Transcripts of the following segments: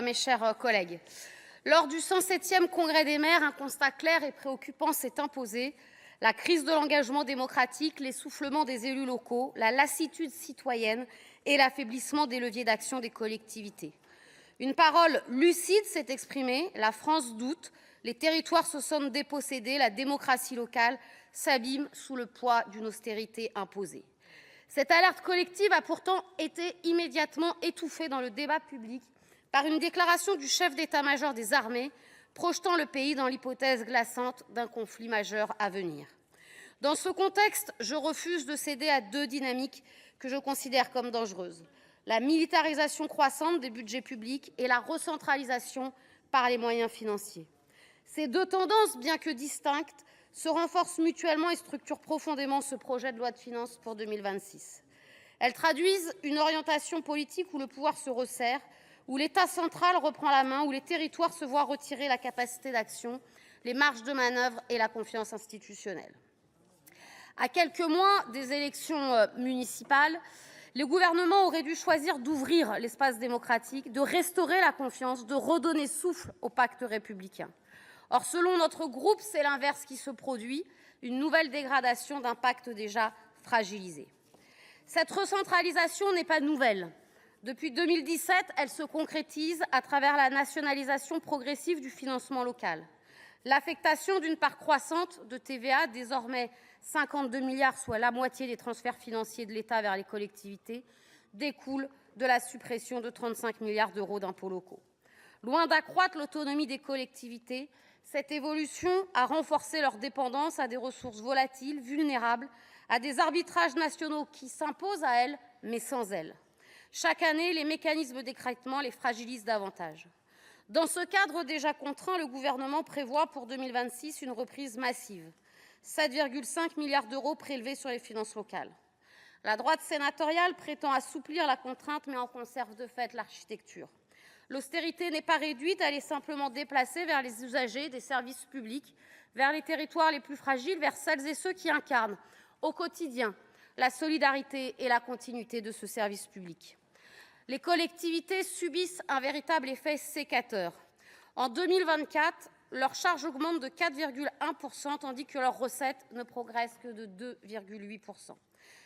mes chers collègues. Lors du 107e Congrès des maires, un constat clair et préoccupant s'est imposé. La crise de l'engagement démocratique, l'essoufflement des élus locaux, la lassitude citoyenne et l'affaiblissement des leviers d'action des collectivités. Une parole lucide s'est exprimée. La France doute, les territoires se sentent dépossédés, la démocratie locale s'abîme sous le poids d'une austérité imposée. Cette alerte collective a pourtant été immédiatement étouffée dans le débat public par une déclaration du chef d'état-major des armées projetant le pays dans l'hypothèse glaçante d'un conflit majeur à venir. Dans ce contexte, je refuse de céder à deux dynamiques que je considère comme dangereuses: la militarisation croissante des budgets publics et la recentralisation par les moyens financiers. Ces deux tendances, bien que distinctes, se renforcent mutuellement et structurent profondément ce projet de loi de finances pour 2026. Elles traduisent une orientation politique où le pouvoir se resserre, où l'État central reprend la main, où les territoires se voient retirer la capacité d'action, les marges de manœuvre et la confiance institutionnelle. À quelques mois des élections municipales, le gouvernement aurait dû choisir d'ouvrir l'espace démocratique, de restaurer la confiance, de redonner souffle au pacte républicain. Or, selon notre groupe, c'est l'inverse qui se produit, une nouvelle dégradation d'un pacte déjà fragilisé. Cette recentralisation n'est pas nouvelle. Depuis 2017, elle se concrétise à travers la nationalisation progressive du financement local. L'affectation d'une part croissante de TVA, désormais 52 milliards, soit la moitié des transferts financiers de l'État vers les collectivités, découle de la suppression de 35 milliards d'euros d'impôts locaux. Loin d'accroître l'autonomie des collectivités, cette évolution a renforcé leur dépendance à des ressources volatiles, vulnérables, à des arbitrages nationaux qui s'imposent à elles, mais sans elles. Chaque année, les mécanismes d'écrêtement les fragilisent davantage. Dans ce cadre déjà contraint, le gouvernement prévoit pour 2026 une reprise massive, 7,5 milliards d'euros prélevés sur les finances locales. La droite sénatoriale prétend assouplir la contrainte, mais en conserve de fait l'architecture. L'austérité n'est pas réduite, elle est simplement déplacée vers les usagers des services publics, vers les territoires les plus fragiles, vers celles et ceux qui incarnent au quotidien la solidarité et la continuité de ce service public. Les collectivités subissent un véritable effet sécateur. En 2024, leurs charges augmentent de 4,1 %, tandis que leurs recettes ne progressent que de 2,8 %.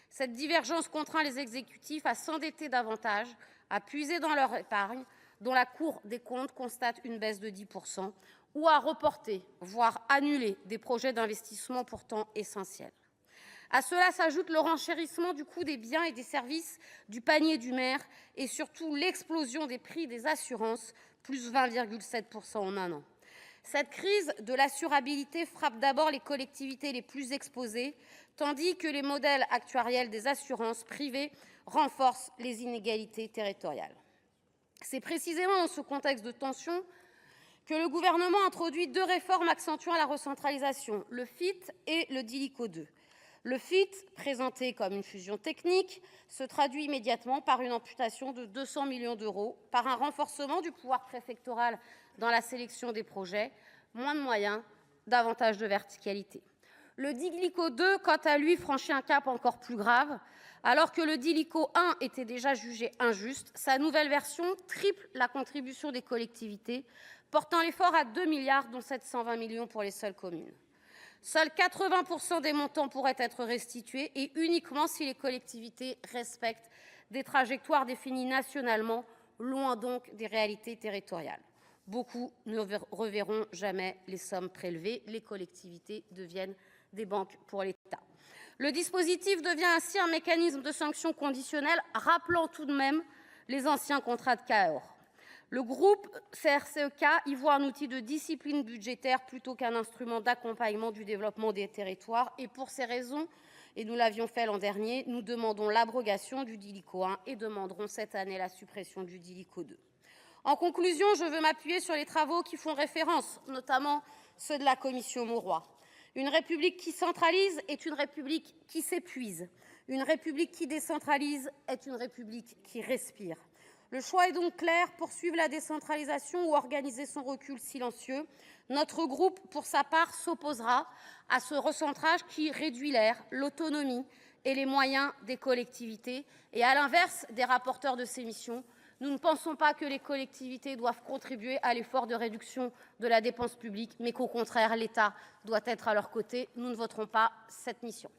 Cette divergence contraint les exécutifs à s'endetter davantage, à puiser dans leur épargne, dont la Cour des comptes constate une baisse de 10 %, ou à reporter, voire annuler, des projets d'investissement pourtant essentiels. À cela s'ajoute le renchérissement du coût des biens et des services, du panier du maire, et surtout l'explosion des prix des assurances, plus 20,7 % en un an. Cette crise de l'assurabilité frappe d'abord les collectivités les plus exposées, tandis que les modèles actuariels des assurances privées renforcent les inégalités territoriales. C'est précisément dans ce contexte de tension que le gouvernement introduit deux réformes accentuant la recentralisation, le FIT et le DILICO 2. Le FIT, présenté comme une fusion technique, se traduit immédiatement par une amputation de 200 millions d'euros, par un renforcement du pouvoir préfectoral dans la sélection des projets, moins de moyens, davantage de verticalité. Le DILICO 2, quant à lui, franchit un cap encore plus grave. Alors que le DILICO 1 était déjà jugé injuste, sa nouvelle version triple la contribution des collectivités, portant l'effort à 2 milliards, dont 720 millions pour les seules communes. Seuls 80 % des montants pourraient être restitués, et uniquement si les collectivités respectent des trajectoires définies nationalement, loin donc des réalités territoriales. Beaucoup ne reverront jamais les sommes prélevées. Les collectivités deviennent des banques pour l'État. Le dispositif devient ainsi un mécanisme de sanction conditionnelle, rappelant tout de même les anciens contrats de Cahors. Le groupe CRCE-K y voit un outil de discipline budgétaire plutôt qu'un instrument d'accompagnement du développement des territoires. Et pour ces raisons, et nous l'avions fait l'an dernier, nous demandons l'abrogation du DILICO 1 et demanderons cette année la suppression du DILICO 2. En conclusion, je veux m'appuyer sur les travaux qui font référence, notamment ceux de la commission Mauroy. Une République qui centralise est une République qui s'épuise. Une République qui décentralise est une République qui respire. Le choix est donc clair, poursuivre la décentralisation ou organiser son recul silencieux. Notre groupe, pour sa part, s'opposera à ce recentrage qui réduit l'air, l'autonomie et les moyens des collectivités. Et à l'inverse des rapporteurs de ces missions, Nous ne pensons pas que les collectivités doivent contribuer à l'effort de réduction de la dépense publique, mais qu'au contraire l'État doit être à leurs côtés. Nous ne voterons pas cette mission.